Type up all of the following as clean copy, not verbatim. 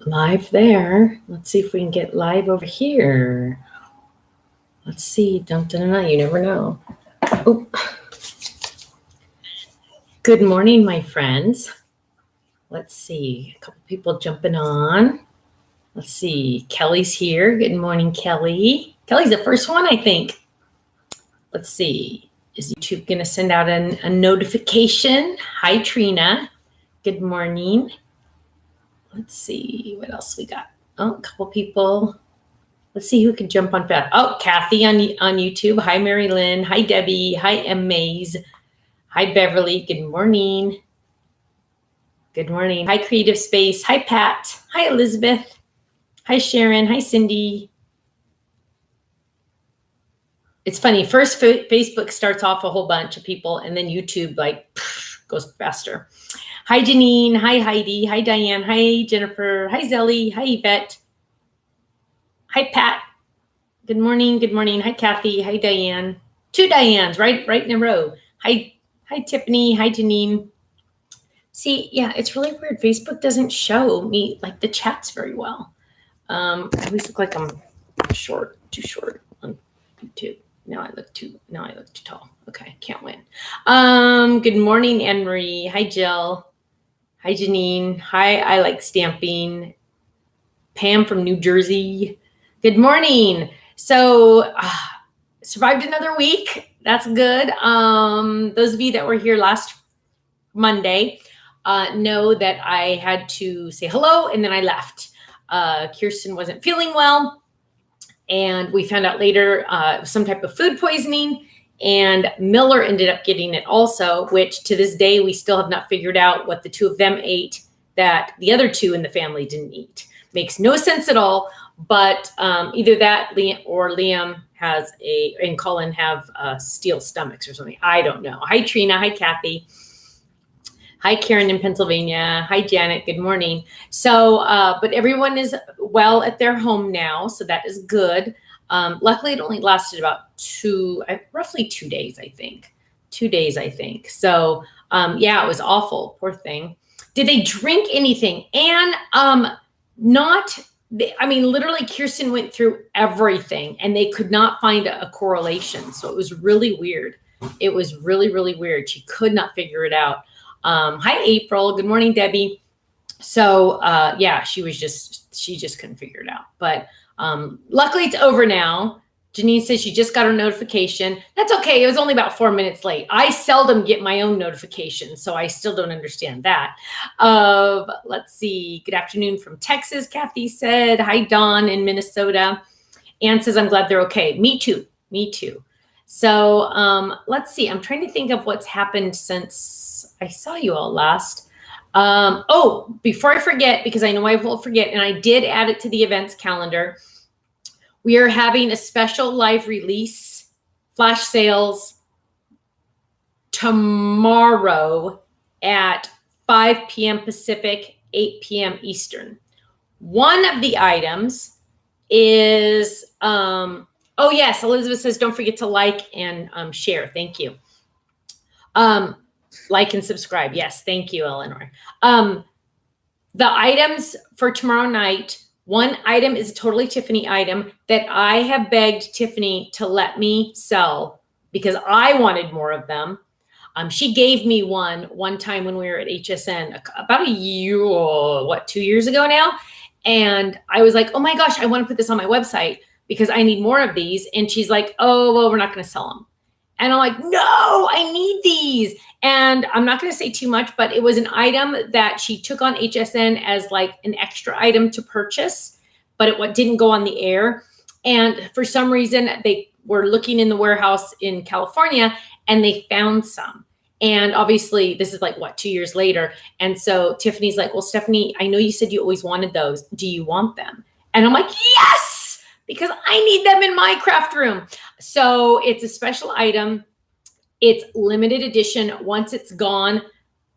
Live there. Let's see if we can get live over here. Let's see. Dun, dun, dun, dun. You never know. Oh. Good morning, my friends. Let's see. A couple people jumping on. Let's see. Kelly's here. Good morning, Kelly. Kelly's the first one, I think. Let's see. Is YouTube going to send out a notification? Hi, Trina. Good morning. Let's see what else we got. Oh, a couple people. Let's see who can jump on fast. Oh, Kathy on YouTube. Hi, Mary Lynn. Hi, Debbie. Hi, M. Mays. Hi, Beverly. Good morning. Good morning. Hi, Creative Space. Hi, Pat. Hi, Elizabeth. Hi, Sharon. Hi, Cindy. It's funny. First, Facebook starts off a whole bunch of people, and then YouTube goes faster. Hi, Janine. Hi, Heidi. Hi, Diane. Hi, Jennifer. Hi, Zelly. Hi, Yvette. Hi, Pat. Good morning. Good morning. Hi, Kathy. Hi, Diane. Two Dianes, right in a row. Hi, Tiffany. Hi, Janine. See, yeah, it's really weird. Facebook doesn't show me the chats very well. I always look like I'm too short on YouTube. Now I look too tall. Okay, can't win. Good morning, Anne Marie. Hi, Jill. Hi, Janine. Hi, I like stamping. Pam from New Jersey. Good morning. So, survived another week. That's good. Those of you that were here last Monday know that I had to say hello and then I left. Kirsten wasn't feeling well, and we found out later some type of food poisoning, and Miller ended up getting it also, which to this day we still have not figured out what the two of them ate that the other two in the family didn't eat. Makes no sense at all, but either that or Liam and Colin have steel stomachs or something. I don't know. Hi, Trina. Hi, Kathy. Hi, Karen in Pennsylvania. Hi, Janet. Good morning. So, but everyone is well at their home now, so that is good. Luckily, it only lasted about roughly 2 days, I think. 2 days, I think. So, yeah, it was awful. Poor thing. Did they drink anything? And literally, Kirsten went through everything, and they could not find a correlation. So it was really weird. It was really, really weird. She could not figure it out. Hi, April. Good morning, Debbie. So, yeah, she just couldn't figure it out. But luckily, it's over now. Janine says she just got her notification. That's okay. It was only about 4 minutes late. I seldom get my own notifications, so I still don't understand that. Let's see. Good afternoon from Texas, Kathy said. Hi, Dawn in Minnesota. Ann says, I'm glad they're okay. Me too. Me too. So let's see. I'm trying to think of what's happened since I saw you all last. Before I forget, because I know I will forget, and I did add it to the events calendar, we are having a special live release, flash sales, tomorrow at 5 p.m. Pacific, 8 p.m. Eastern. One of the items is, yes, Elizabeth says, don't forget to like and share. Thank you. Like and subscribe. Yes, thank you, Eleanor. The items for tomorrow night, one item is a Totally Tiffany item that I have begged Tiffany to let me sell because I wanted more of them. She gave me one time when we were at HSN about a year, 2 years ago now. And I was like, oh my gosh, I want to put this on my website because I need more of these. And she's like, oh, well, we're not going to sell them. And I'm like, no, I need these. And I'm not going to say too much, but it was an item that she took on HSN as like an extra item to purchase, but it didn't go on the air. And for some reason, they were looking in the warehouse in California and they found some. And obviously, this is 2 years later. And so Tiffany's like, well, Stephanie, I know you said you always wanted those. Do you want them? And I'm like, yes, because I need them in my craft room. So it's a special item. It's limited edition. Once it's gone,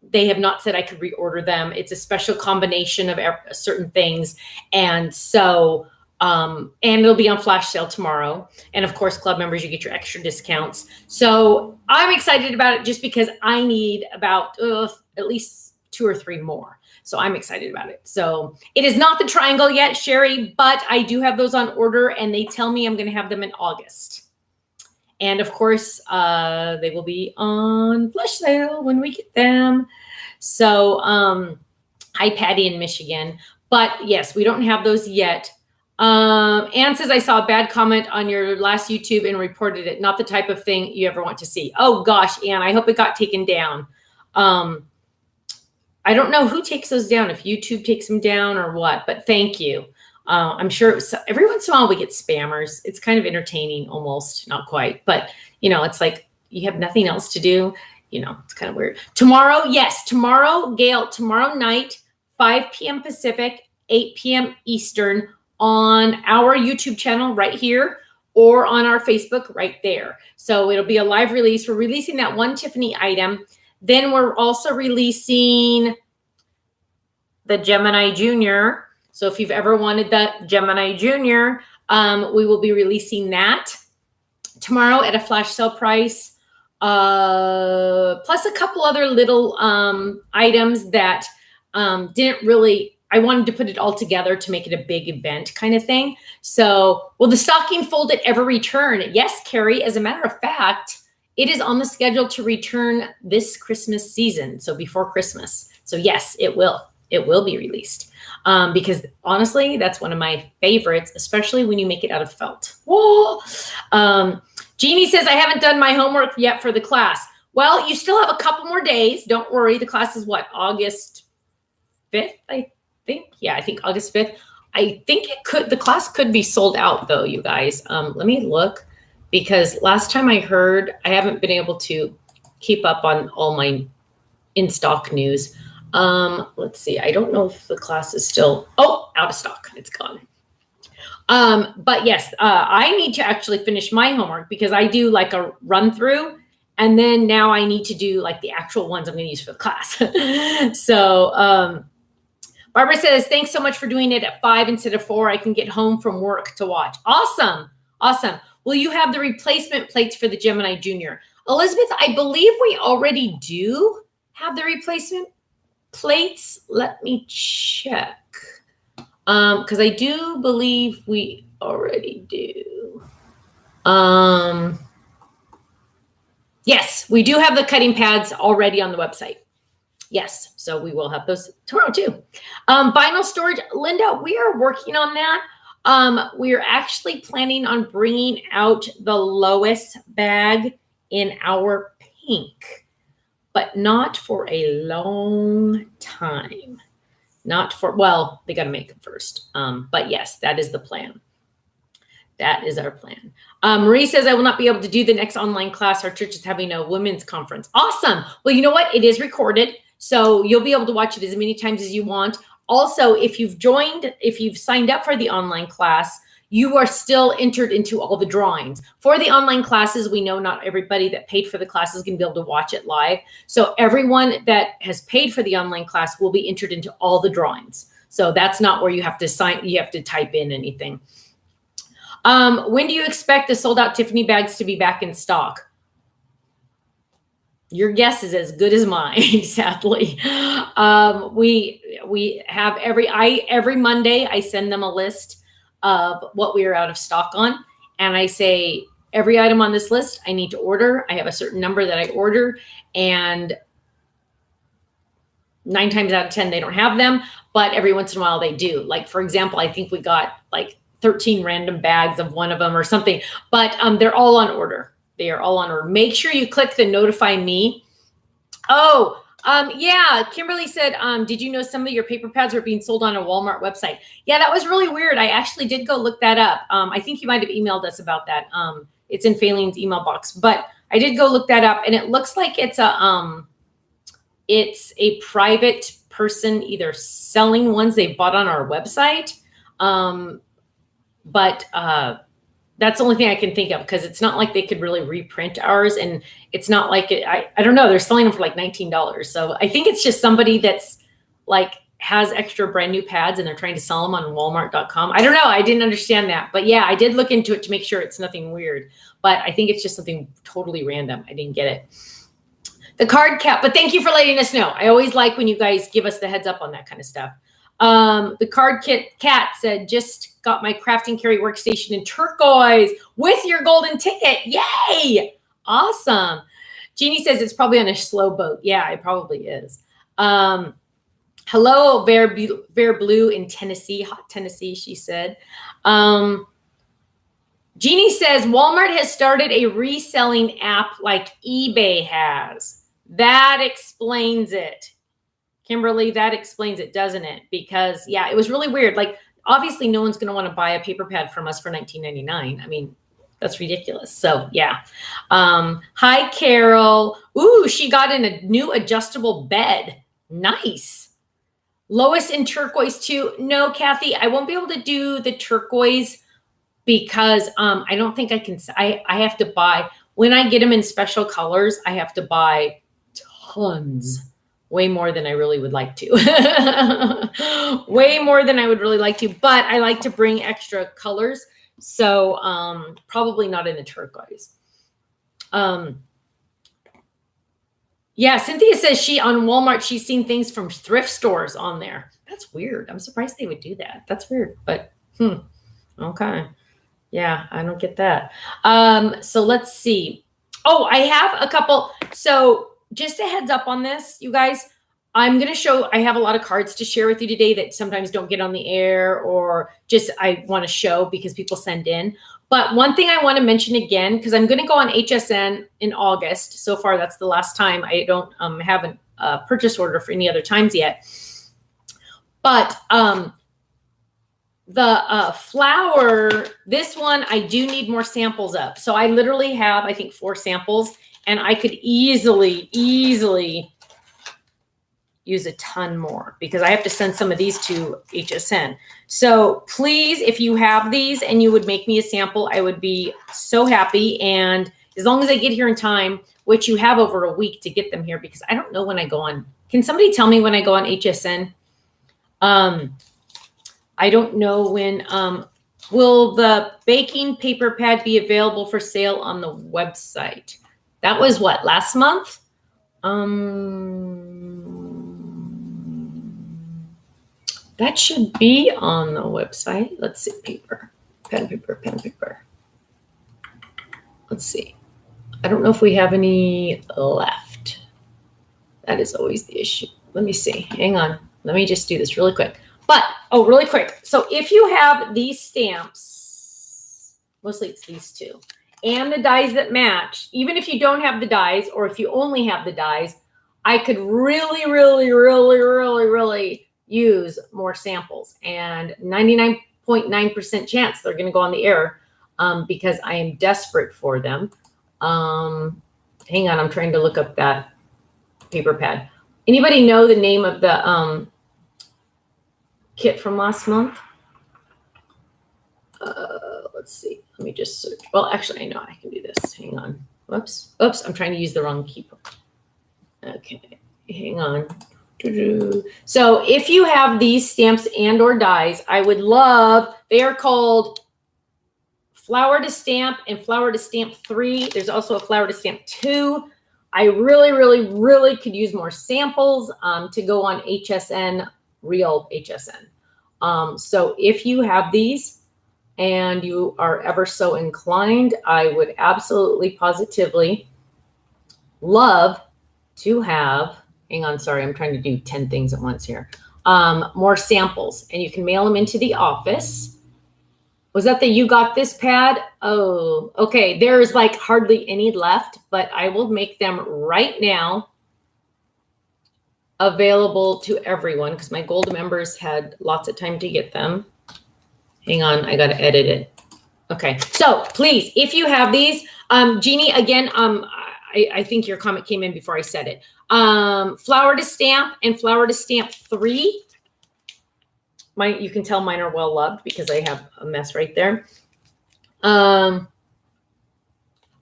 they have not said I could reorder them. It's a special combination of certain things. And so, and it'll be on flash sale tomorrow. And of course, club members, you get your extra discounts. So I'm excited about it just because I need about at least 2 or 3 more. So I'm excited about it. So it is not the triangle yet, Sherry, but I do have those on order, and they tell me I'm going to have them in August. And of course, they will be on flash sale when we get them. So, hi, Patty in Michigan. But yes, we don't have those yet. Anne says, I saw a bad comment on your last YouTube and reported it. Not the type of thing you ever want to see. Oh gosh, Anne, I hope it got taken down. I don't know who takes those down, if YouTube takes them down or what, but thank you. I'm sure every once in a while we get spammers. It's kind of entertaining, almost, not quite, but it's like you have nothing else to do. It's kind of weird. Tomorrow, yes, Gail, tomorrow night, 5 p.m. Pacific, 8 p.m. Eastern, on our YouTube channel right here, or on our Facebook right there. So it'll be a live release. We're releasing that one Tiffany item. Then we're also releasing the Gemini Junior. So if you've ever wanted that Gemini Junior, we will be releasing that tomorrow at a flash sale price, plus a couple other little items that didn't really, I wanted to put it all together to make it a big event kind of thing. So will the stocking folded ever return? Yes, Carrie, as a matter of fact, it is on the schedule to return this Christmas season, so before Christmas. So yes, it will. It will be released. Because honestly, that's one of my favorites, especially when you make it out of felt. Whoa! Jeannie says, I haven't done my homework yet for the class. Well, you still have a couple more days. Don't worry. The class is what, August 5th, I think? Yeah, I think August 5th. I think the class could be sold out though, you guys. Let me look, because last time I heard, I haven't been able to keep up on all my in-stock news. Let's see. I don't know if the class is still, out of stock. It's gone. But yes, I need to actually finish my homework, because I do like a run through, and then now I need to do like the actual ones I'm going to use for the class. So, Barbara says, thanks so much for doing it at 5 instead of 4. I can get home from work to watch. Awesome. Awesome. Will you have the replacement plates for the Gemini Junior? Elizabeth, I believe we already do have the replacement plates. Let me check. Because I do believe we already do. Yes, we do have the cutting pads already on the website. Yes, so we will have those tomorrow too. Vinyl storage, Linda, we are working on that. We are actually planning on bringing out the Lois bag in our pink, but not for a long time. Well, they got to make them first. But yes, that is the plan. That is our plan. Marie says, I will not be able to do the next online class. Our church is having a women's conference. Awesome. Well, you know what? It is recorded, so you'll be able to watch it as many times as you want. Also, if you've signed up for the online class, you are still entered into all the drawings. For the online classes, we know not everybody that paid for the class is going to be able to watch it live. So everyone that has paid for the online class will be entered into all the drawings. So that's not where you have to type in anything. When do you expect the sold out Tiffany bags to be back in stock? Your guess is as good as mine, sadly. We have every Monday, I send them a list of what we are out of stock on. And I say, every item on this list, I need to order. I have a certain number that I order, and 9 times out of 10, they don't have them, but every once in a while they do. Like, for example, I think we got like 13 random bags of one of them or something, but they're all on order. They are all on order. Make sure you click the notify me. Yeah, Kimberly said, did you know some of your paper pads are being sold on a Walmart website? Yeah, that was really weird. I actually did go look that up. I think you might have emailed us about that. It's in Fayleen's email box, but I did go look that up, and it looks like it's a private person either selling ones they bought on our website. But that's the only thing I can think of, because it's not like they could really reprint ours, and it's not like I don't know. They're selling them for like $19. So I think it's just somebody that's like has extra brand new pads and they're trying to sell them on Walmart.com. I don't know. I didn't understand that, but yeah, I did look into it to make sure it's nothing weird, but I think it's just something totally random. I didn't get it. The card cat, but thank you for letting us know. I always like when you guys give us the heads up on that kind of stuff. The card kit cat said, just got my craft and carry workstation in turquoise with your golden ticket. Yay! Awesome. Jeannie says it's probably on a slow boat. Yeah, it probably is. Hello, Bear Blue in Tennessee, hot Tennessee, she said. Jeannie says Walmart has started a reselling app like eBay has. That explains it. Kimberly, that explains it, doesn't it? Because, yeah, it was really weird. Like, obviously, no one's going to want to buy a paper pad from us for $19.99. I mean, that's ridiculous. So, yeah. Hi, Carol. Ooh, she got in a new adjustable bed. Nice. Lois in turquoise, too. No, Kathy, I won't be able to do the turquoise because I don't think I can. I have to buy, when I get them in special colors, I have to buy tons. Way more than I really would like to. Way more than I would really like to, but I like to bring extra colors. So probably not in the turquoise. Yeah, Cynthia says on Walmart, she's seen things from thrift stores on there. That's weird. I'm surprised they would do that. That's weird, but okay. Yeah, I don't get that. So let's see. Oh, I have a couple. So just a heads up on this, you guys. I'm going to show, I have a lot of cards to share with you today that sometimes don't get on the air or just I want to show because people send in. But one thing I want to mention again, because I'm going to go on HSN in August. So far, that's the last time. I don't have a purchase order for any other times yet. But the flower, this one, I do need more samples of. So I literally have, I think, 4 samples. And I could easily use a ton more because I have to send some of these to HSN. So please, if you have these and you would make me a sample, I would be so happy. And as long as I get here in time, which you have over a week to get them here, because I don't know when I go on. Can somebody tell me when I go on HSN? I don't know when. Will the baking paper pad be available for sale on the website? That was what, last month? That should be on the website. Let's see, paper, pen, paper. Let's see. I don't know if we have any left. That is always the issue. Let me see. Hang on. Let me just do this really quick. But, really quick. So if you have these stamps, mostly it's these two, and the dies that match, even if you don't have the dies or if you only have the dies, I could really use more samples, and 99.9% chance they're going to go on the air because I am desperate for them. Hang on, I'm trying to look up that paper pad. Anybody know the name of the kit from last month? Let's see. Let me just search. Well, actually, I know I can do this. Hang on. Whoops. Oops, I'm trying to use the wrong keyboard. Okay, hang on. So if you have these stamps and or dies, I would love, they are called Flower to Stamp and Flower to Stamp 3. There's also a Flower to Stamp 2. I really could use more samples to go on HSN, real HSN. So if you have these and you are ever so inclined, I would absolutely positively love to have, hang on, sorry, I'm trying to do 10 things at once here. More samples, and you can mail them into the office. Was that the You Got This pad? Oh, okay. There's like hardly any left, but I will make them right now available to everyone because my gold members had lots of time to get them. Hang on, I got to edit it. Okay, so please, if you have these, Jeannie, again, I think your comment came in before I said it. Flower to Stamp and Flower to Stamp 3. You can tell mine are well loved because I have a mess right there. Oh,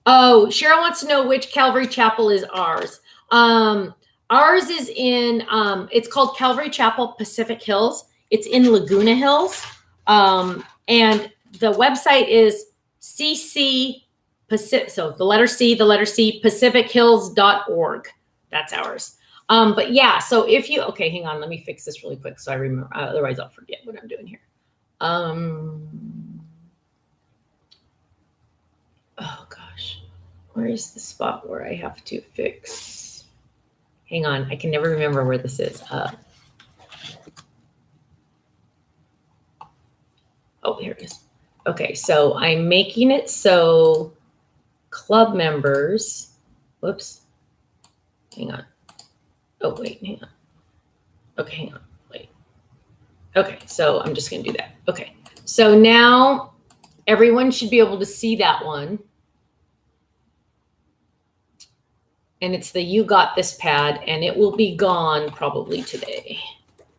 Cheryl wants to know which Calvary Chapel is ours. Ours is in, it's called Calvary Chapel Pacific Hills. It's in Laguna Hills. And the website is CC Pacific. So the letter C, Pacifichills.org. That's ours. But yeah, so if you, okay, hang on, let me fix this really quick so I remember, otherwise I'll forget what I'm doing here. Oh gosh, where is the spot where I have to fix? Hang on, I can never remember where this is. Oh, here it is. Okay, so I'm making it so club members, whoops, hang on. Oh, wait, hang on. Okay, hang on, wait. Okay, so I'm just gonna do that. Okay, so now everyone should be able to see that one. And it's the You Got This pad, and it will be gone probably today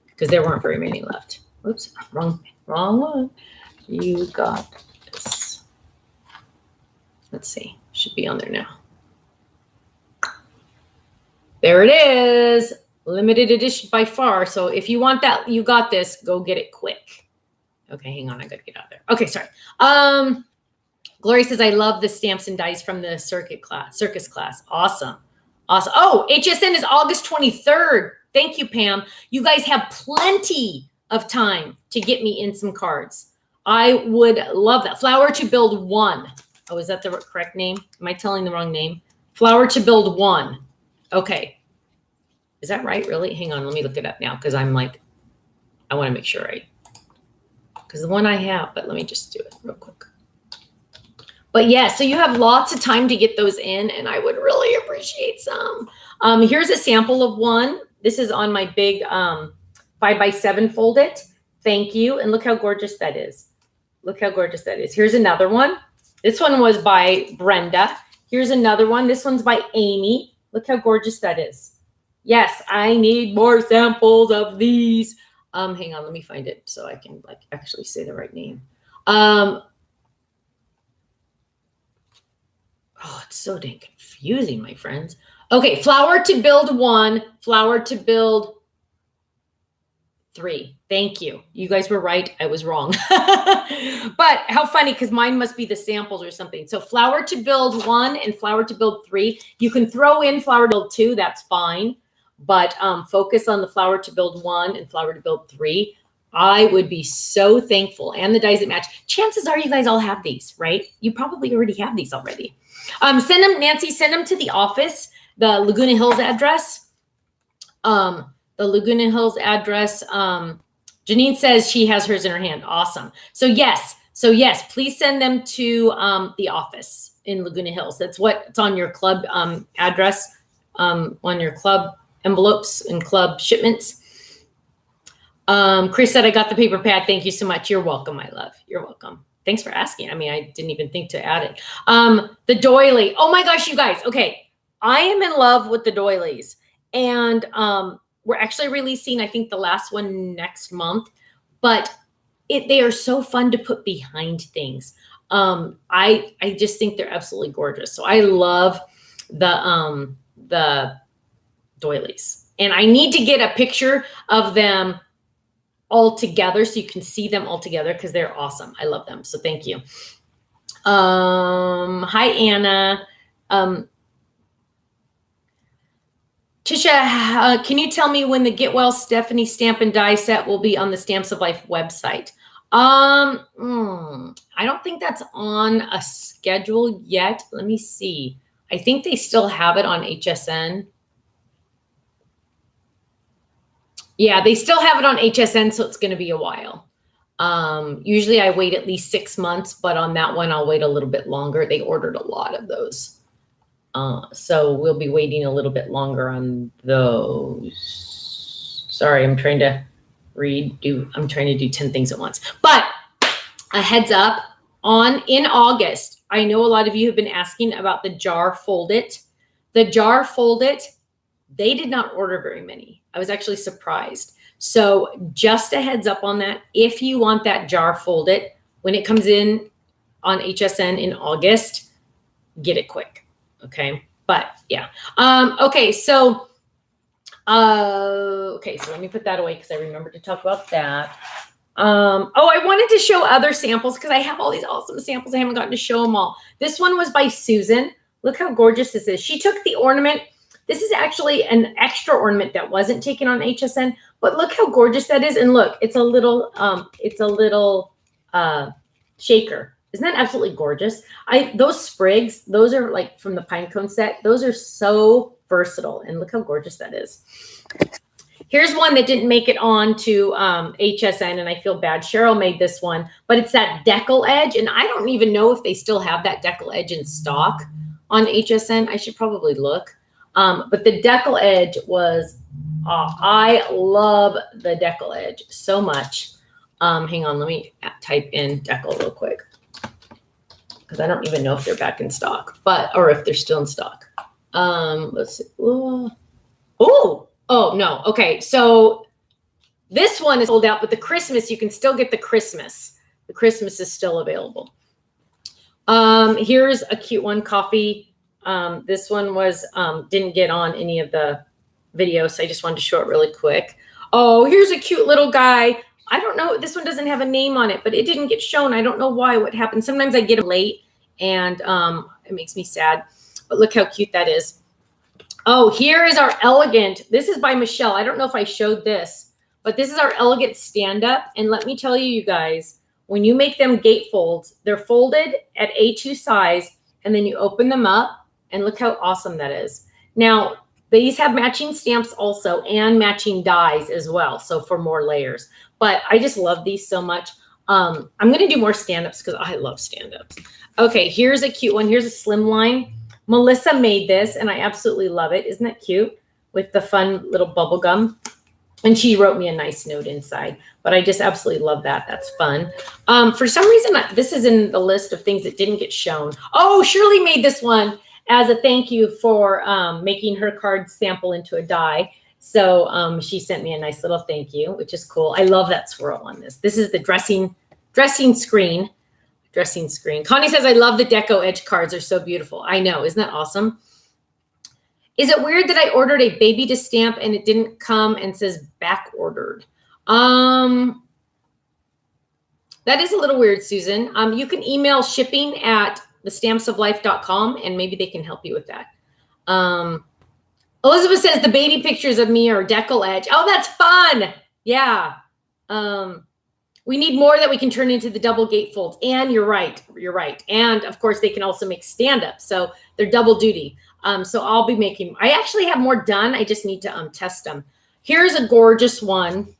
because there weren't very many left. Oops, wrong one. You Got This. Let's see, should be on there now. There it is, limited edition by far. So if you want that, You Got This, go get it quick. Okay, hang on, I gotta get out there. Okay, sorry. Gloria says, I love the stamps and dies from the circus class. Awesome. Awesome. Oh, HSN is August 23rd. Thank you, Pam. You guys have plenty of time to get me in some cards. I would love that. Flower to Build One. Oh, is that the correct name? Am I telling the wrong name? Flower to Build One. Okay. Is that right? Really? Hang on. Let me look it up now because I'm like, I want to make sure because the one I have, but let me just do it real quick. But yeah, so you have lots of time to get those in, and I would really appreciate some. Here's a sample of one. This is on my big 5x7 Fold It. Thank you. And look how gorgeous that is. Look how gorgeous that is. Here's another one. This one was by Brenda. Here's another one. This one's by Amy. Look how gorgeous that is. Yes, I need more samples of these. Hang on, let me find it so I can like actually say the right name. Oh, it's so dang confusing, my friends. Okay, Flower to Build One, Flower to Build Three. Thank you. You guys were right. I was wrong. But how funny, because mine must be the samples or something. So Flower to Build One and Flower to Build Three. You can throw in Flower to Build Two. That's fine. But focus on the Flower to Build One and Flower to Build Three. I would be so thankful. And the dies that match. Chances are you guys all have these, right? You probably already have these already. Send them, Nancy, send them to the office, the Laguna Hills address. The Laguna Hills address. Janine says she has hers in her hand. Awesome. So yes, please send them to the office in Laguna Hills. That's what's on your club address, on your club envelopes and club shipments. Chris said, I got the paper pad. Thank you so much. You're welcome, my love. You're welcome. Thanks for asking. I mean, I didn't even think to add it. The doily. Oh my gosh, you guys. Okay. I am in love with the doilies. And we're actually releasing, I think, the last one next month. But they are so fun to put behind things. I just think they're absolutely gorgeous. So I love the doilies. And I need to get a picture of them all together so you can see them all together because they're awesome. I love them. So thank you. Hi, Anna. Tisha, can you tell me when the Get Well Stephanie stamp and die set will be on the Stamps of Life website? I don't think that's on a schedule yet. Let me see. I think they still have it on HSN. Yeah, they still have it on HSN, so it's going to be a while. Usually I wait at least 6 months, but on that one, I'll wait a little bit longer. They ordered a lot of those. So we'll be waiting a little bit longer on those. Sorry, I'm trying to I'm trying to do 10 things at once. But a heads up, in August, I know a lot of you have been asking about the Jar Fold It. The Jar Fold It, they did not order very many. I was actually surprised. So just a heads up on that. If you want that Jar Fold It, when it comes in on HSN in August, get it quick. Okay. But yeah. Okay. So let me put that away because I remembered to talk about that. I wanted to show other samples because I have all these awesome samples. I haven't gotten to show them all. This one was by Susan. Look how gorgeous this is. She took the ornament This is actually an extra ornament that wasn't taken on HSN, but look how gorgeous that is. And look, it's a little shaker. Isn't that absolutely gorgeous? Those sprigs, those are like from the pine cone set. Those are so versatile. And look how gorgeous that is. Here's one that didn't make it on to HSN, and I feel bad. Cheryl made this one, but it's that decal edge, and I don't even know if they still have that decal edge in stock on HSN. I should probably look. But the decal edge was, I love the decal edge so much. Hang on, let me type in decal real quick, because I don't even know if they're back in stock, or if they're still in stock. Let's see. Oh, no. Okay. So this one is sold out, but the Christmas, you can still get the Christmas. The Christmas is still available. Here's a cute one, coffee. This one was, didn't get on any of the videos, so I just wanted to show it really quick. Oh, here's a cute little guy. I don't know. This one doesn't have a name on it, but it didn't get shown. I don't know why, what happened. Sometimes I get them late, and it makes me sad. But look how cute that is. Oh, here is our elegant. This is by Michelle. I don't know if I showed this, but this is our elegant stand-up. And let me tell you, you guys, when you make them gatefolds, they're folded at A2 size, and then you open them up, and look how awesome that is. Now, these have matching stamps also and matching dies as well, so for more layers. But I just love these so much. I'm going to do more stand-ups because I love stand-ups. Okay, here's a cute one. Here's a slimline. Melissa made this, and I absolutely love it. Isn't that cute? With the fun little bubble gum. And she wrote me a nice note inside. But I just absolutely love that. That's fun. For some reason, this is in the list of things that didn't get shown. Oh, Shirley made this one as a thank you for making her card sample into a die. So she sent me a nice little thank you, which is cool. I love that swirl on this. This is the dressing screen. Dressing screen. Connie says, I love the deco edge cards. They're so beautiful. I know. Isn't that awesome? Is it weird that I ordered a baby to stamp and it didn't come and says back ordered? That is a little weird, Susan. You can email shipping@thestampsoflife.com and maybe they can help you with that. Elizabeth says the baby pictures of me are decal edge. Oh, that's fun. Yeah. We need more that we can turn into the double gatefolds. And you're right. You're right. And of course, they can also make stand-ups. So they're double duty. So I'll be making, I actually have more done. I just need to test them. Here's a gorgeous one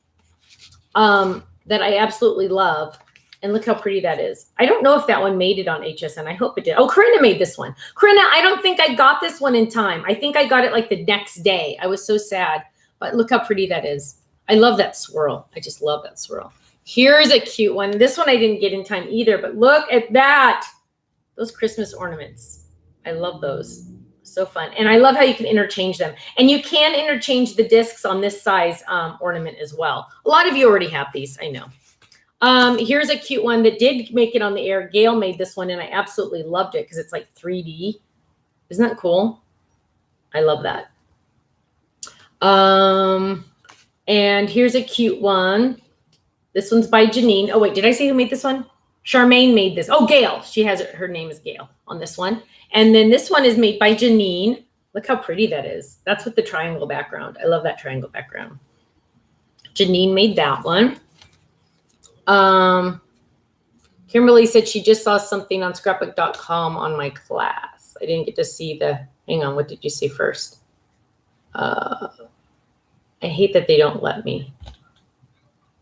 that I absolutely love. And look how pretty that is. I don't know if that one made it on HSN. I hope it did. Oh, Corinna made this one. Corinna, I don't think I got this one in time. I think I got it like the next day. I was so sad. But look how pretty that is. I love that swirl. I just love that swirl. Here's a cute one. This one I didn't get in time either, but look at that. Those Christmas ornaments. I love those. So fun. And I love how you can interchange them. And you can interchange the discs on this size ornament as well. A lot of you already have these, I know. Here's a cute one that did make it on the air. Gail made this one, and I absolutely loved it because it's like 3D. Isn't that cool? I love that. And here's a cute one. This one's by Janine. Oh, wait, did I say who made this one? Charmaine made this. Oh, Gail. She has her name is Gail on this one. And then this one is made by Janine. Look how pretty that is. That's with the triangle background. I love that triangle background. Janine made that one. Kimberly said she just saw something on scrapbook.com on my class. I didn't get to see hang on, what did you see first? I hate that they don't let me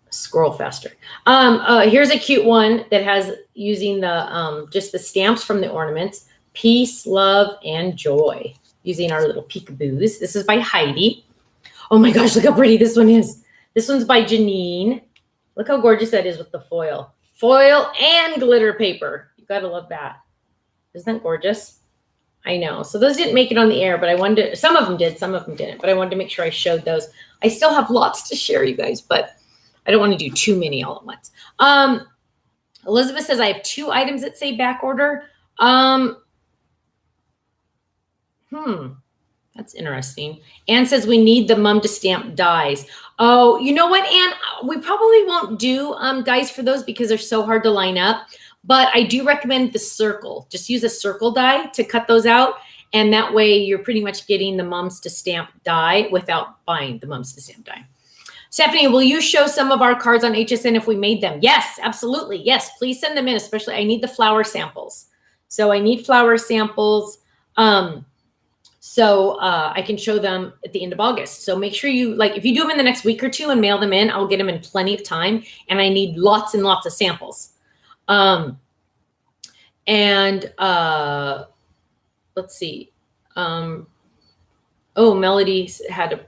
scroll faster. Here's a cute one that has using the just the stamps from the ornaments. Peace, love, and joy. Using our little peekaboos. This is by Heidi. Oh my gosh, look how pretty this one is. This one's by Janine. Look how gorgeous that is with the foil. Foil and glitter paper. You gotta love that. Isn't that gorgeous? I know. So those didn't make it on the air, but I wanted to, some of them did, some of them didn't, but I wanted to make sure I showed those. I still have lots to share, you guys, but I don't want to do too many all at once. Elizabeth says I have 2 items that say back order. That's interesting. Anne says we need the mum to stamp dies. Oh, you know what, Anne? We probably won't do dies for those because they're so hard to line up. But I do recommend the circle. Just use a circle die to cut those out. And that way you're pretty much getting the Mums to Stamp die without buying the Mums to Stamp die. Stephanie, will you show some of our cards on HSN if we made them? Yes, absolutely. Yes, please send them in, especially I need the flower samples. So I need flower samples so I can show them at the end of August. So make sure you, like, if you do them in the next week or two and mail them in, I'll get them in plenty of time. And I need lots and lots of samples. Let's see. Melody had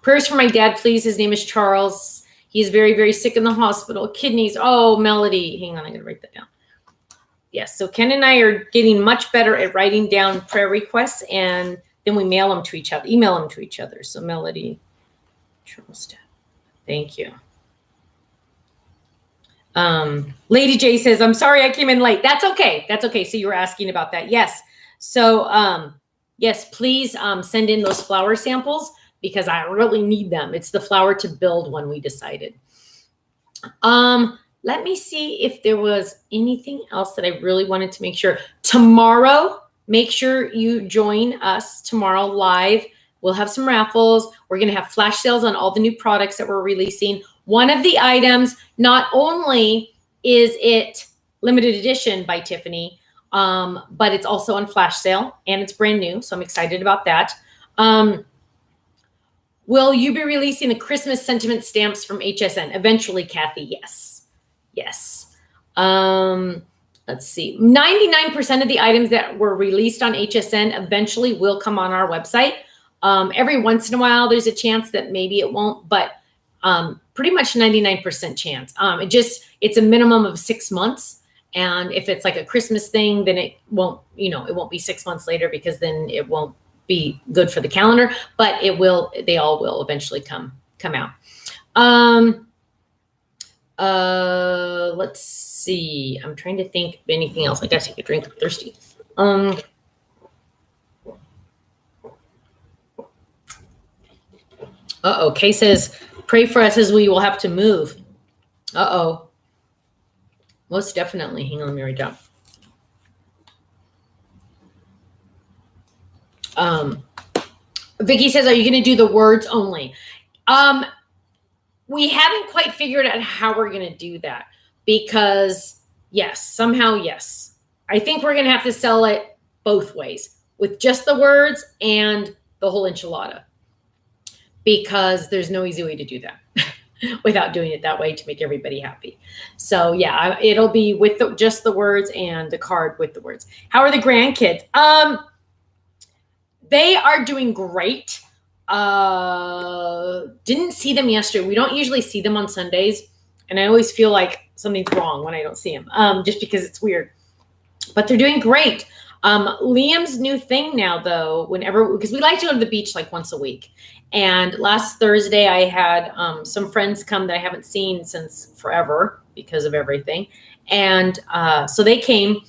prayers for my dad, please. His name is Charles. He's very, very sick in the hospital. Kidneys. Oh, Melody. Hang on, I'm going to write that down. Yes. So Ken and I are getting much better at writing down prayer requests, and then we email them to each other. So Melody, Charles, dad. Thank you. Lady J says, I'm sorry I came in late. That's okay. That's okay. So you were asking about that. Yes. So, yes, please send in those flower samples because I really need them. It's the flower to build one we decided. Let me see if there was anything else that I really wanted to make sure. Tomorrow, make sure you join us tomorrow live. We'll have some raffles. We're going to have flash sales on all the new products that we're releasing. One of the items, not only is it limited edition by Tiffany, but it's also on flash sale and it's brand new. So I'm excited about that. Will you be releasing the Christmas sentiment stamps from HSN? Eventually, Kathy, yes. Yes. Let's see. 99% of the items that were released on HSN eventually will come on our website. Every once in a while, there's a chance that maybe it won't, but pretty much 99% chance. It's a minimum of 6 months. And if it's like a Christmas thing, then it won't be 6 months later because then it won't be good for the calendar, but it will, they all will eventually come out. Let's see. I'm trying to think of anything else. I gotta take a drink. I'm thirsty. Kay says, pray for us as we will have to move. Most definitely. Hang on, let me write down. Vicky says, are you going to do the words only? We haven't quite figured out how we're going to do that because yes. I think we're going to have to sell it both ways with just the words and the whole enchilada because there's no easy way to do that without doing it that way to make everybody happy. So yeah, it'll be with just the words and the card with the words. How are the grandkids? They are doing great. Didn't see them yesterday. We don't usually see them on Sundays. And I always feel like something's wrong when I don't see them, just because it's weird. But they're doing great. Liam's new thing now, though, because we like to go to the beach like once a week. And last Thursday, I had some friends come that I haven't seen since forever because of everything. And so they came,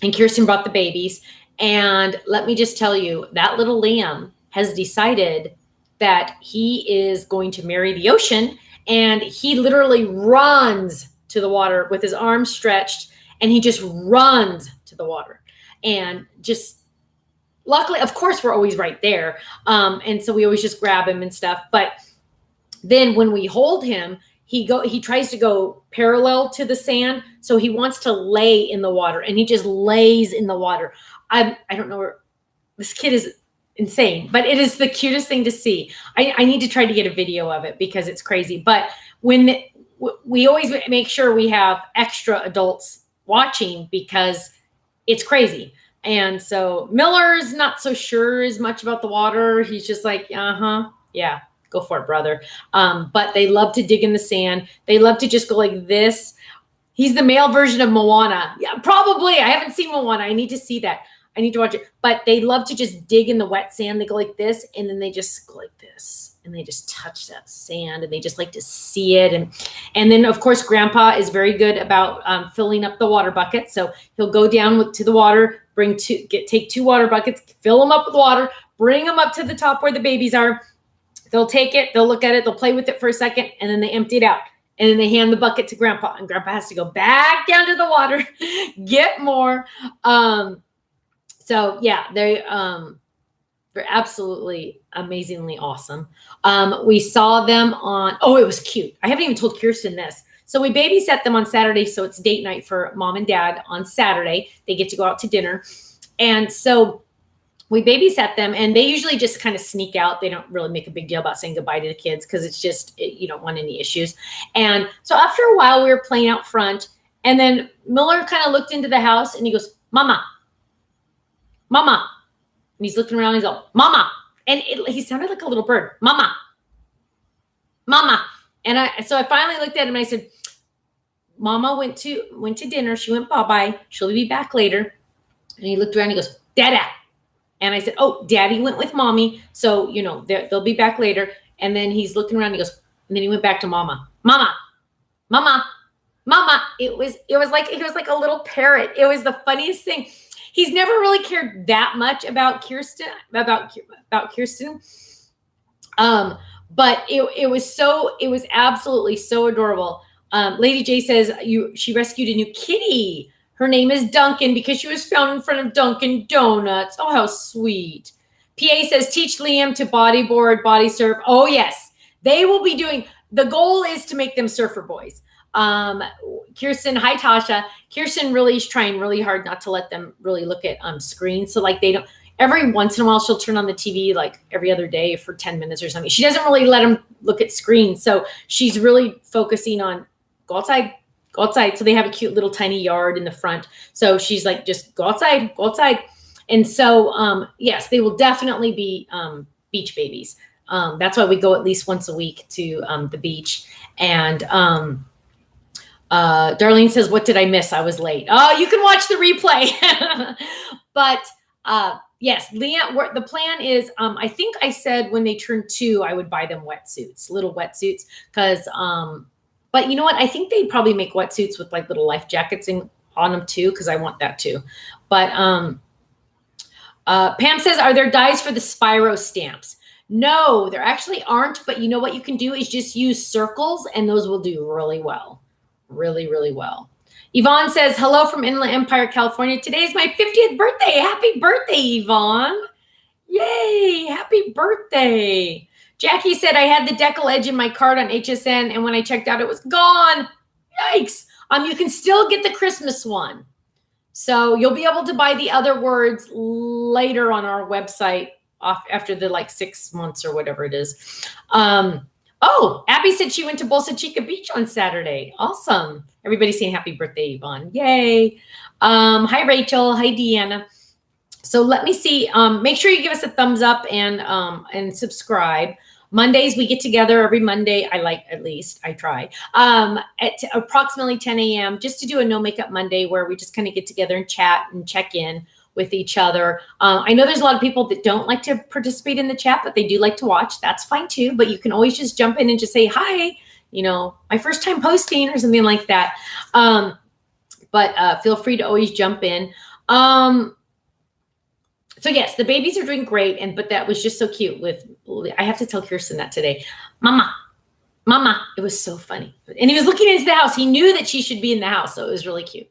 and Kirsten brought the babies. And let me just tell you, that little Liam has decided that he is going to marry the ocean. And he literally runs to the water with his arms stretched. And he just runs to the water. And just luckily, of course, we're always right there. And so we always just grab him and stuff. But then when we hold him, he tries to go parallel to the sand. So he wants to lay in the water and he just lays in the water. I don't know where this kid is insane, but it is the cutest thing to see. I need to try to get a video of it because it's crazy. But when we always make sure we have extra adults watching because it's crazy. And so Miller's not so sure as much about the water. He's just like, yeah, go for it, brother. But they love to dig in the sand. They love to just go like this. He's the male version of Moana. Yeah, probably. I haven't seen Moana. I need to see that. I need to watch it. But they love to just dig in the wet sand. They go like this, and then they just go like this. And they just touch that sand, and they just like to see it. And then, of course, Grandpa is very good about filling up the water bucket. So he'll go down to the water, take 2 water buckets, fill them up with water, bring them up to the top where the babies are. They'll take it, they'll look at it, they'll play with it for a second, and then they empty it out. And then they hand the bucket to Grandpa, and Grandpa has to go back down to the water, get more. So yeah, they're absolutely amazingly awesome. We saw them on, it was cute. I haven't even told Kirsten this. So we babysat them on Saturday. So it's date night for mom and dad on Saturday. They get to go out to dinner. And so we babysat them, and they usually just kind of sneak out. They don't really make a big deal about saying goodbye to the kids because it's just, you don't want any issues. And so after a while, we were playing out front, and then Miller kind of looked into the house and he goes, Mama, Mama. And he's looking around and he's like, Mama. And he sounded like a little bird. Mama. Mama. And so I finally looked at him and I said, Mama went to dinner. She went bye-bye. She'll be back later. And he looked around and he goes, Dada. And I said, oh, Daddy went with Mommy. So, they'll be back later. And then he's looking around and he goes, and then he went back to Mama. Mama. Mama. Mama. It was like a little parrot. It was the funniest thing. He's never really cared that much about Kirsten, but it was absolutely so adorable. Lady J says she rescued a new kitty. Her name is Duncan because she was found in front of Dunkin' Donuts. Oh, how sweet. PA says teach Liam to bodyboard, body surf. Oh, yes. They will be doing, the goal is to make them surfer boys. Kirsten, hi Tasha. Kirsten really is trying really hard not to let them really look at screens. So like they don't, every once in a while she'll turn on the TV like every other day for 10 minutes or something. She doesn't really let them look at screens. So she's really focusing on go outside. So they have a cute little tiny yard in the front. So she's like, just go outside. And so, yes, they will definitely be beach babies. That's why we go at least once a week to the beach. And Darlene says, what did I miss? I was late. Oh, you can watch the replay. But yes, Liam, the plan is, I think I said when they turn 2, I would buy them wetsuits, little wetsuits. Because, but you know what? I think they probably make wetsuits with like little life jackets on them too, because I want that too. But Pam says, are there dyes for the Spyro stamps? No, there actually aren't. But you know what you can do is just use circles, and those will do really well. Really, really well. Yvonne says, hello from Inland Empire, California. Today is my 50th birthday. Happy birthday, Yvonne. Yay, happy birthday. Jackie said, I had the decal edge in my card on HSN, and when I checked out, it was gone. Yikes. You can still get the Christmas one. So you'll be able to buy the other words later on our website after the 6 months or whatever it is. Oh, Abby said she went to Bolsa Chica Beach on Saturday. Awesome. Everybody's saying happy birthday, Yvonne. Yay. Hi, Rachel. Hi, Deanna. So let me see. Make sure you give us a thumbs up and subscribe. Mondays, we get together every Monday. I try, at approximately 10 a.m. just to do a no makeup Monday where we just kind of get together and chat and check in with each other. I know there's a lot of people that don't like to participate in the chat, but they do like to watch. That's fine too. But you can always just jump in and just say, hi, my first time posting or something like that. But feel free to always jump in. So yes, the babies are doing great. But that was just so cute I have to tell Kirsten that today. Mama, it was so funny. And he was looking into the house. He knew that she should be in the house. So it was really cute.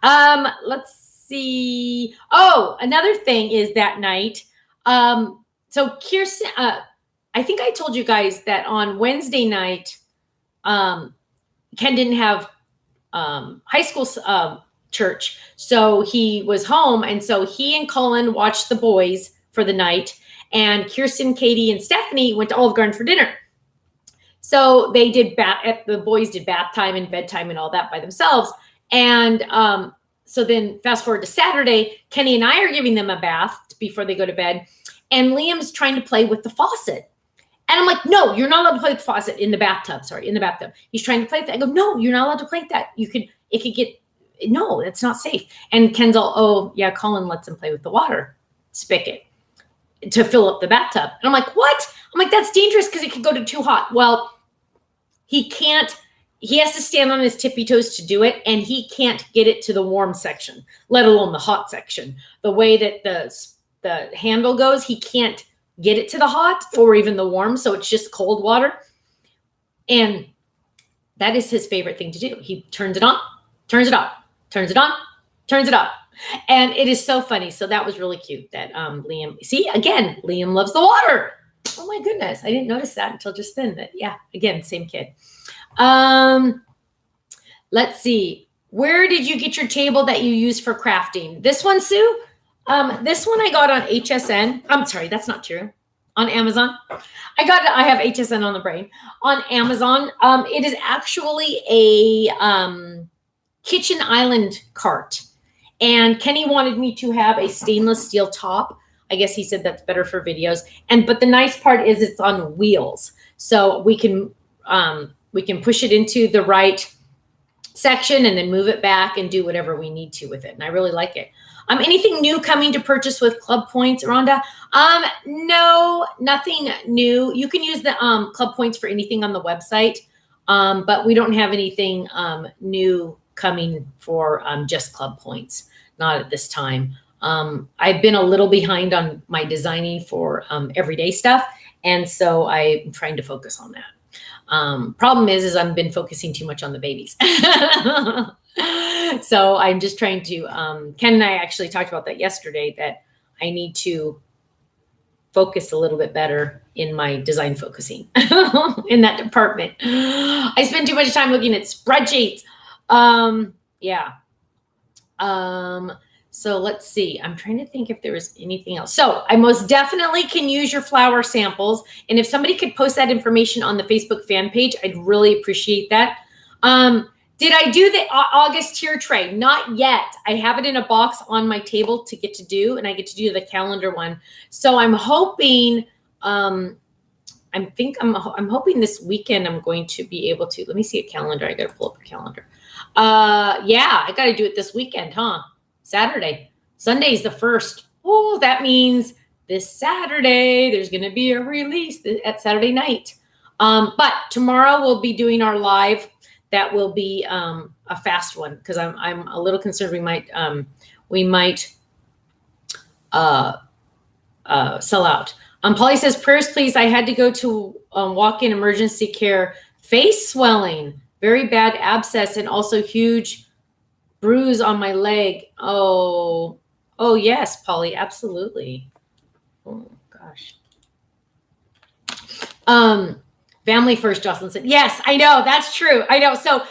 Let's see. Oh, another thing is that night. So Kirsten, I think I told you guys that on Wednesday night, Ken didn't have high school church. So he was home. And so he and Cullen watched the boys for the night. And Kirsten, Katie, and Stephanie went to Olive Garden for dinner. So they did the boys did bath time and bedtime and all that by themselves. And so then fast forward to Saturday, Kenny and I are giving them a bath before they go to bed. And Liam's trying to play with the faucet. And I'm like, no, you're not allowed to play with the faucet in the bathtub. He's trying to play with that. I go, no, you're not allowed to play with that. No, it's not safe. And Ken's all, oh yeah, Colin lets him play with the water spigot to fill up the bathtub. And I'm like, what? I'm like, that's dangerous because it could go to too hot. Well, he can't. He has to stand on his tippy toes to do it, and he can't get it to the warm section, let alone the hot section. The way that the handle goes, he can't get it to the hot or even the warm, so it's just cold water. And that is his favorite thing to do. He turns it on, turns it off, turns it on, turns it off. And it is so funny. So that was really cute that Liam, see, again, Liam loves the water. Oh my goodness. I didn't notice that until just then. That, yeah, again, same kid. Let's see. Where did you get your table that you use for crafting? This one, Sue? This one I got on HSN. I'm sorry, that's not true. On Amazon. I have HSN on the brain. On Amazon. It is actually a kitchen island cart. And Kenny wanted me to have a stainless steel top. I guess he said that's better for videos. But the nice part is it's on wheels. So we can push it into the right section and then move it back and do whatever we need to with it. And I really like it. Anything new coming to purchase with Club Points, Rhonda? No, nothing new. You can use the Club Points for anything on the website, but we don't have anything new coming for just Club Points. Not at this time. I've been a little behind on my designing for everyday stuff, and so I'm trying to focus on that. Problem is I've been focusing too much on the babies. So I'm just trying to, Ken and I actually talked about that yesterday, that I need to focus a little bit better in my design focusing in that department. I spend too much time looking at spreadsheets. Yeah. So let's see. I'm trying to think if there was anything else. So I most definitely can use your flower samples. And if somebody could post that information on the Facebook fan page, I'd really appreciate that. Did I do the August tier tray? Not yet. I have it in a box on my table to get to do, and I get to do the calendar one. So I'm hoping, I'm hoping this weekend I'm going to be able to, let me see a calendar. I got to pull up a calendar. Yeah, I got to do it this weekend, huh? Saturday. Sunday's the 1st. Oh, that means this Saturday, there's going to be a release at Saturday night. But tomorrow we'll be doing our live. That will be a fast one, because I'm a little concerned we might sell out. Polly says, prayers, please. I had to go to walk-in emergency care. Face swelling, very bad abscess, and also huge bruise on my leg. Oh, yes, Polly, absolutely. Oh, gosh. Family first, Jocelyn said. Yes, I know. That's true. I know. So,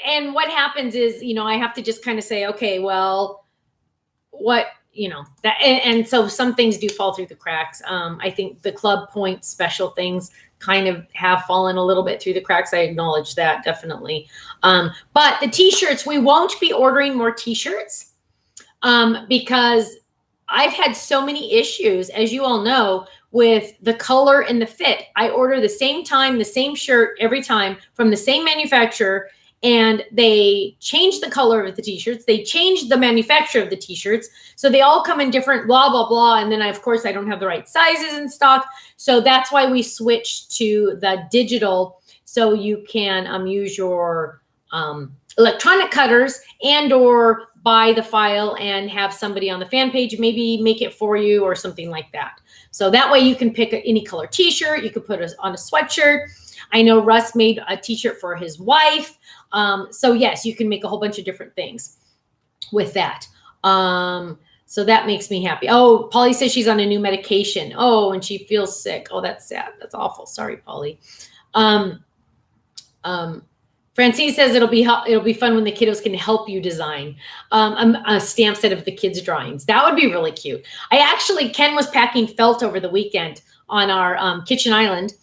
and what happens is, I have to just kind of say, okay, well, what, that, and so some things do fall through the cracks. I think the Club Point special things kind of have fallen a little bit through the cracks. I acknowledge that, definitely. But the t-shirts, we won't be ordering more t-shirts because I've had so many issues, as you all know, with the color and the fit. I order the same time, the same shirt every time from the same manufacturer, and they change the color of the t-shirts. They change the manufacturer of the t-shirts. So they all come in different blah, blah, blah. And then of course I don't have the right sizes in stock. So that's why we switched to the digital. So you can use your electronic cutters and or buy the file and have somebody on the fan page maybe make it for you or something like that. So that way you can pick any color t-shirt. You could put it on a sweatshirt. I know Russ made a t-shirt for his wife. So yes, you can make a whole bunch of different things with that. So that makes me happy. Oh, Polly says she's on a new medication. Oh, and she feels sick. Oh, that's sad. That's awful. Sorry, Polly. Francine says it'll be fun when the kiddos can help you design a stamp set of the kids' drawings. That would be really cute. Ken was packing felt over the weekend on our kitchen island,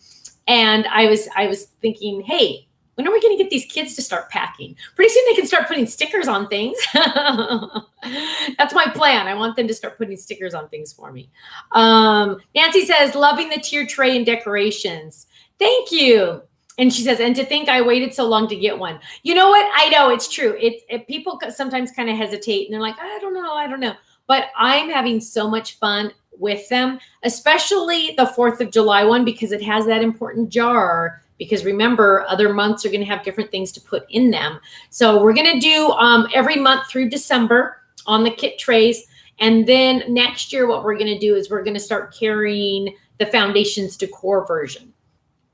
and I was thinking, hey, when are we going to get these kids to start packing? Pretty soon they can start putting stickers on things. That's my plan. I want them to start putting stickers on things for me. Nancy says, loving the tier tray and decorations. Thank you. And she says, and to think I waited so long to get one. You know what? I know it's true. People sometimes kind of hesitate and they're like, I don't know. But I'm having so much fun with them, especially the 4th of July one, because it has that important jar. Because remember, other months are going to have different things to put in them. So we're going to do every month through December on the kit trays. And then next year, what we're going to do is we're going to start carrying the Foundations Decor version.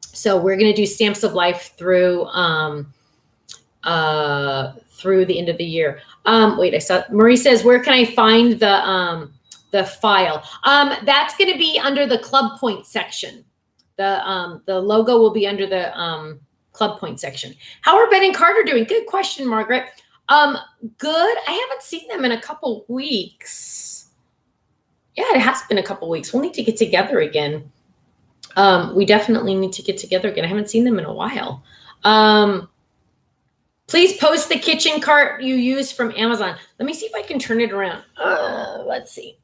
So we're going to do Stamps of Life through through the end of the year. Wait, I saw Marie says, where can I find the file? That's going to be under the Club Point section. The logo will be under the Club Point section. How are Ben and Carter doing? Good question, Margaret. Good. I haven't seen them in a couple weeks. Yeah, it has been a couple weeks. We'll need to get together again. We definitely need to get together again. I haven't seen them in a while. Please post the kitchen cart you use from Amazon. Let me see if I can turn it around. Let's see.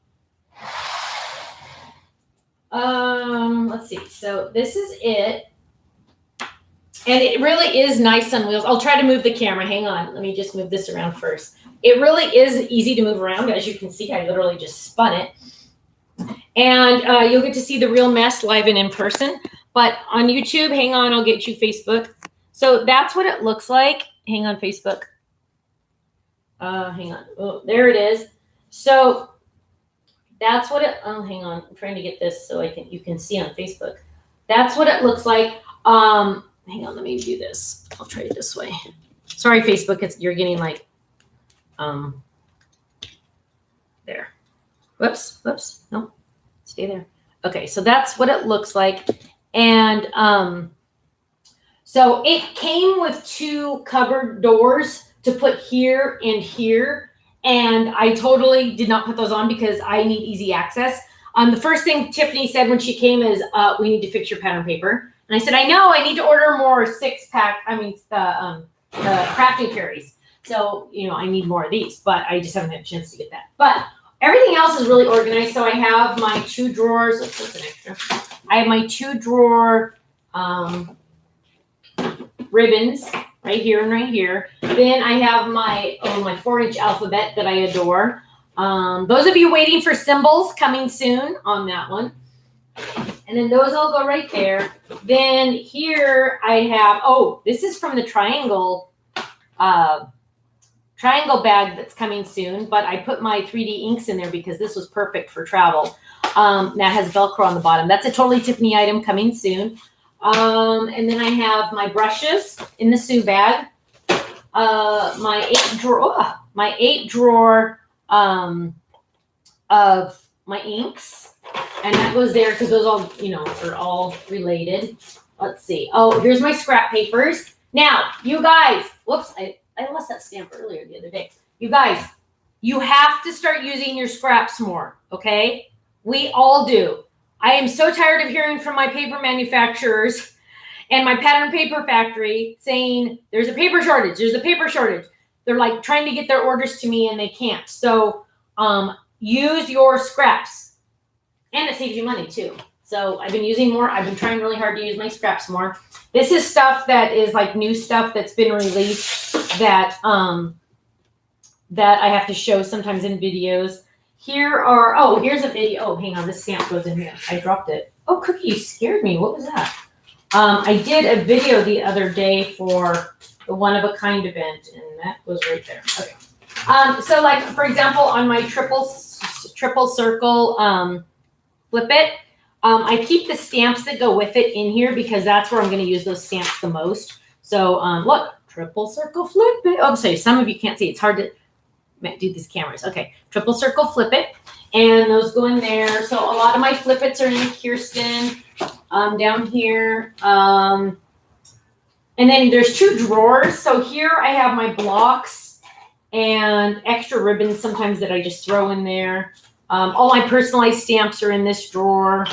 Let's see. So this is it. And it really is nice on wheels. I'll try to move the camera. Hang on. Let me just move this around first. It really is easy to move around. As you can see, I literally just spun it. And you'll get to see the real mess live and in person. But on YouTube, hang on, I'll get you Facebook. So that's what it looks like. Hang on, Facebook. Hang on. Oh, there it is. So that's what it, oh, hang on. I'm trying to get this so you can see on Facebook. That's what it looks like. Hang on, let me do this. I'll try it this way. Sorry, Facebook, you're getting like, there. Whoops, no, stay there. Okay, so that's what it looks like. And so it came with 2 cupboard doors to put here and here. And I totally did not put those on because I need easy access. The first thing Tiffany said when she came is, we need to fix your pattern paper. And I said, I know, I need to order more 6-pack, the crafting carries. So, I need more of these, but I just haven't had a chance to get that. But everything else is really organized. So I have my 2 drawers. Let's put an extra. I have my 2-drawer ribbons right here and right here. Then I have my 4-inch alphabet that I adore. Those of you waiting for symbols, coming soon on that one. And then those all go right there. Then here I have, this is from the triangle bag that's coming soon, but I put my 3D inks in there because this was perfect for travel. That has Velcro on the bottom. That's a totally Tiffany item coming soon. And then I have my brushes in the Sue bag. My 8 drawer of my inks. And that goes there because those all, are all related. Let's see. Oh, here's my scrap papers. Now, you guys, whoops, I lost that stamp earlier the other day. You guys, you have to start using your scraps more, okay? We all do. I am so tired of hearing from my paper manufacturers and my pattern paper factory saying there's a paper shortage. They're like trying to get their orders to me and they can't. So use your scraps. And it saves you money too. So I've been using more. I've been trying really hard to use my scraps more. This is stuff that is like new stuff that's been released that that I have to show sometimes in videos. Here's a video. Oh, hang on, this stamp goes in here. I dropped it. Oh, Cookie, you scared me. What was that? I did a video the other day for the One of a Kind event, and that was right there. Okay. So like for example, on my triple circle flip it. I keep the stamps that go with it in here because that's where I'm going to use those stamps the most. So look, triple circle flip it. Oh, sorry, some of you can't see. It's hard to do these cameras. Okay, triple circle flip it. And those go in there. So a lot of my flip its are in Kirsten down here. And then there's 2 drawers. So here I have my blocks and extra ribbons sometimes that I just throw in there. All my personalized stamps are in this drawer.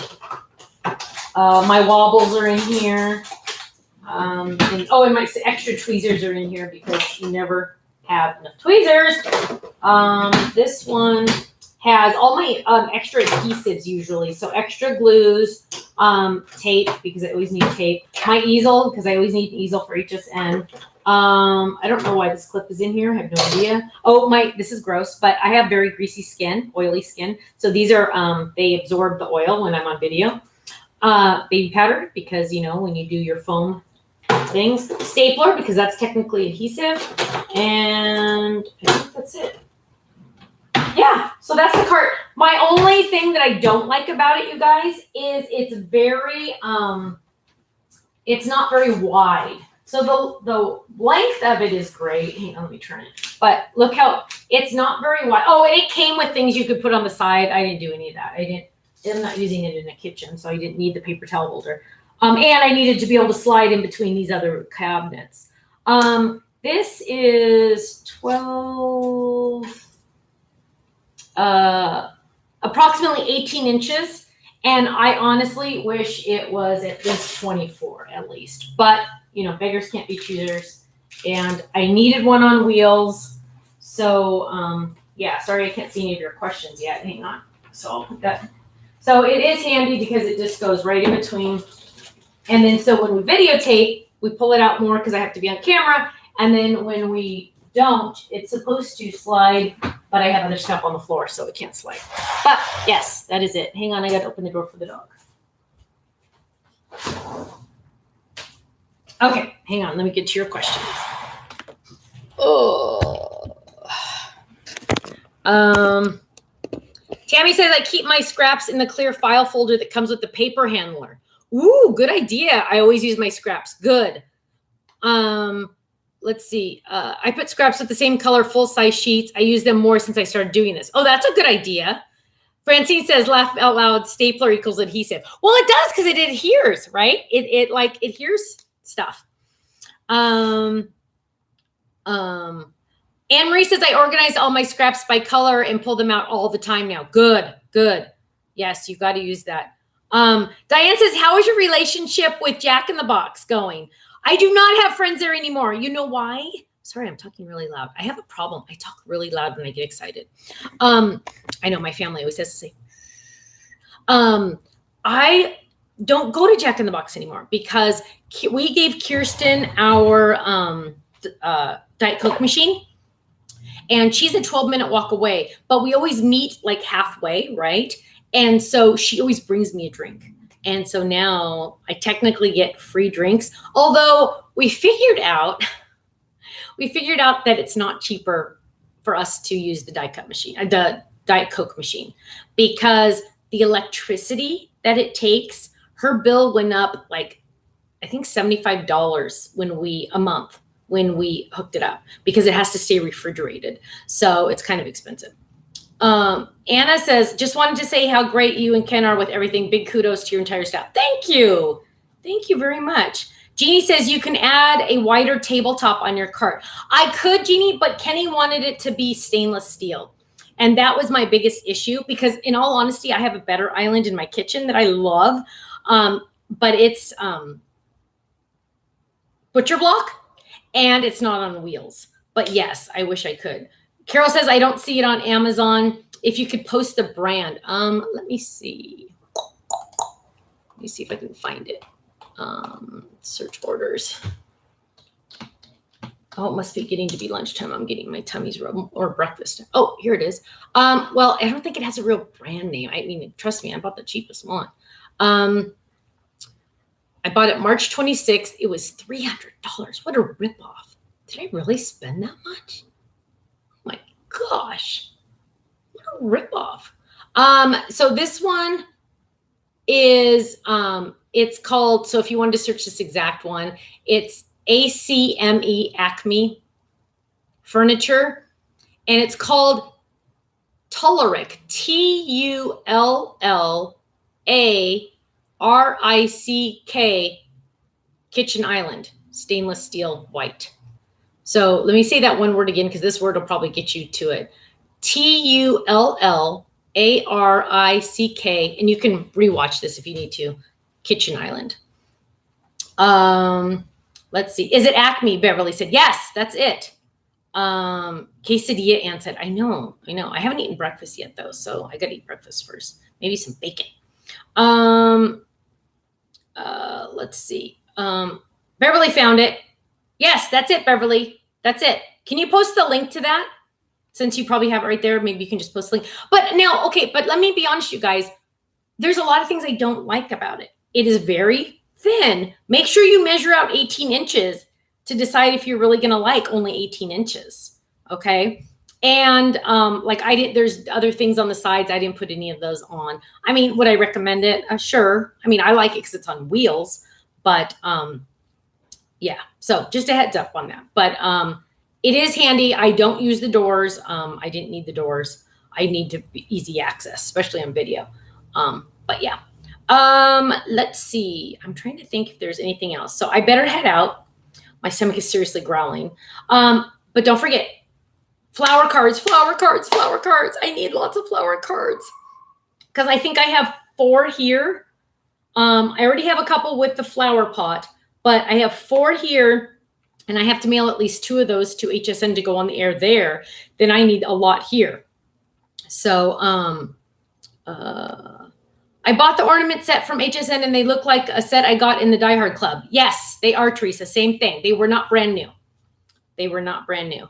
My wobbles are in here. And my extra tweezers are in here because you never have enough tweezers. This one has all my extra adhesives usually. So extra glues, tape because I always need tape. My easel because I always need an easel for HSN. I don't know why this clip is in here. I have no idea. Oh, this is gross, but I have very greasy skin, oily skin. So these are, they absorb the oil when I'm on video. Baby powder, because, when you do your foam things. Stapler, because that's technically adhesive. And I think that's it. Yeah, so that's the cart. My only thing that I don't like about it, you guys, is it's very, it's not very wide. So the length of it is great. Hang on, let me turn it. But look how it's not very wide. Oh, and it came with things you could put on the side. I didn't do any of that. I'm not using it in a kitchen, so I didn't need the paper towel holder. And I needed to be able to slide in between these other cabinets. This is 12, approximately 18 inches. And I honestly wish it was at least 24 at least. But, you know, beggars can't be choosers. And I needed one on wheels. So, yeah, sorry I can't see any of your questions yet. Hang on. So I'll put that. So it is handy because it just goes right in between. And then so when we videotape, we pull it out more because I have to be on camera. And then when we don't, it's supposed to slide, but I have other stuff on the floor, so it can't slide. But yes, that is it. Hang on, I got to open the door for the dog. Okay, hang on. Let me get to your questions. Oh. Tammy says, I keep my scraps in the clear file folder that comes with the paper handler. Ooh, good idea. I always use my scraps. Good. Let's see. I put scraps with the same color, full-size sheets. I use them more since I started doing this. Oh, that's a good idea. Francine says, laugh out loud, stapler equals adhesive. Well, it does because it adheres, right? It like adheres stuff. Anne Marie says, I organize all my scraps by color and pull them out all the time now. Good, good. Yes, you got to use that. Diane says, how is your relationship with Jack in the Box going? I do not have friends there anymore. You know why? Sorry, I'm talking really loud. I have a problem. I talk really loud when I get excited. I know my family always has to say, I don't go to Jack in the Box anymore because we gave Kirsten our Diet Coke machine. And she's a 12-minute walk away, but we always meet like halfway, right? And so she always brings me a drink. And so now I technically get free drinks, although we figured out that it's not cheaper for us to use the Diet Coke machine, because the electricity that it takes, her bill went up like, I think $75 a month when we hooked it up, because it has to stay refrigerated. So it's kind of expensive. Anna says, just wanted to say how great you and Ken are with everything. Big kudos to your entire staff. Thank you. Thank you very much. Jeannie says you can add a wider tabletop on your cart. I could, Jeannie, but Kenny wanted it to be stainless steel. And that was my biggest issue, because in all honesty, I have a better island in my kitchen that I love. But it's butcher block. And it's not on wheels. But yes, I wish I could. Carol says, I don't see it on Amazon. If you could post the brand. Let me see. Let me see if I can find it. Search orders. Oh, it must be getting to be lunchtime. I'm getting my tummy's rub, or breakfast. Oh, here it is. Well, I don't think it has a real brand name. I mean, trust me, I bought the cheapest one. I bought it March 26th. It was $300. What a ripoff. Did I really spend that much? Oh my gosh. What a ripoff. So this one is, it's called, so if you wanted to search this exact one, it's Acme Furniture. And it's called Tullarick, Tullarick, Kitchen Island, stainless steel white. So let me say that one word again, because this word will probably get you to it. Tullarick, and you can rewatch this if you need to. Kitchen Island. Let's see. Is it Acme? Beverly said, yes, that's it. Quesadilla, Ann said, I know. I haven't eaten breakfast yet, though, so I got to eat breakfast first. Maybe some bacon. Let's see. Beverly found it. Yes, that's it, Beverly. That's it. Can you post the link to that? Since you probably have it right there, maybe you can just post the link. But now, okay, but let me be honest, you guys. There's a lot of things I don't like about it. It is very thin. Make sure you measure out 18 inches to decide if you're really going to like only 18 inches. Okay. And there's other things on the sides. I didn't put any of those on. I mean, would I recommend it? Sure. I mean, I like it because it's on wheels, but Yeah. So just a heads up on that. But it is handy. I don't use the doors. I didn't need the doors. I need to be easy access, especially on video. But yeah. Let's see. I'm trying to think if there's anything else. So I better head out. My stomach is seriously growling. But don't forget, flower cards, flower cards, flower cards. I need lots of flower cards because I think I have 4 here. I already have a couple with the flower pot, but I have 4 here, and I have to mail at least 2 of those to HSN to go on the air there. Then I need a lot here. So I bought the ornament set from HSN, and they look like a set I got in the Die Hard Club. Yes, they are, Teresa. Same thing. They were not brand new. They were not brand new.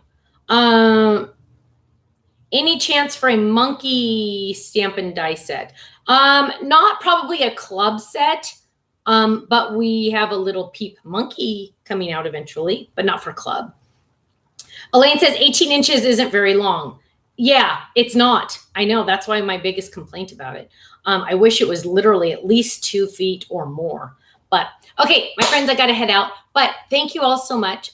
Any chance for a monkey stamp and die set? Not probably a club set, but we have a little peep monkey coming out eventually, but not for club. Elaine says 18 inches isn't very long. Yeah, it's not. I know. That's why my biggest complaint about it. I wish it was literally at least 2 feet or more. But okay, my friends, I got to head out. But thank you all so much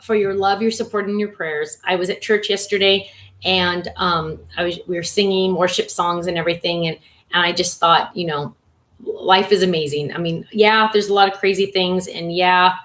for your love, your support, and your prayers. I was at church yesterday, and we were singing worship songs and everything. And I just thought, you know, life is amazing. I mean, yeah, there's a lot of crazy things. And yeah,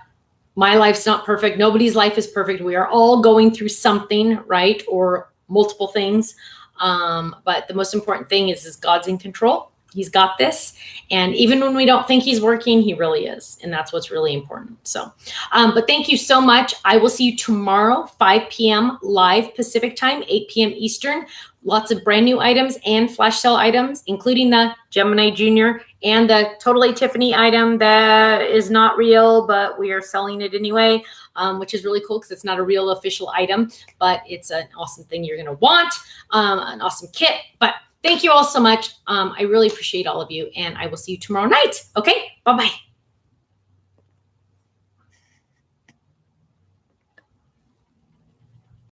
my life's not perfect. Nobody's life is perfect. We are all going through something, right? Or multiple things. But the most important thing is God's in control. He's got this. And even when we don't think he's working, he really is. And that's what's really important. So, but thank you so much. I will see you tomorrow, 5 p.m. live Pacific time, 8 p.m. Eastern. Lots of brand new items and flash sale items, including the Gemini Junior and the Totally Tiffany item that is not real, but we are selling it anyway, which is really cool because it's not a real official item, but it's an awesome thing you're going to want, an awesome kit. But thank you all so much. I really appreciate all of you, and I will see you tomorrow night. Okay, bye-bye.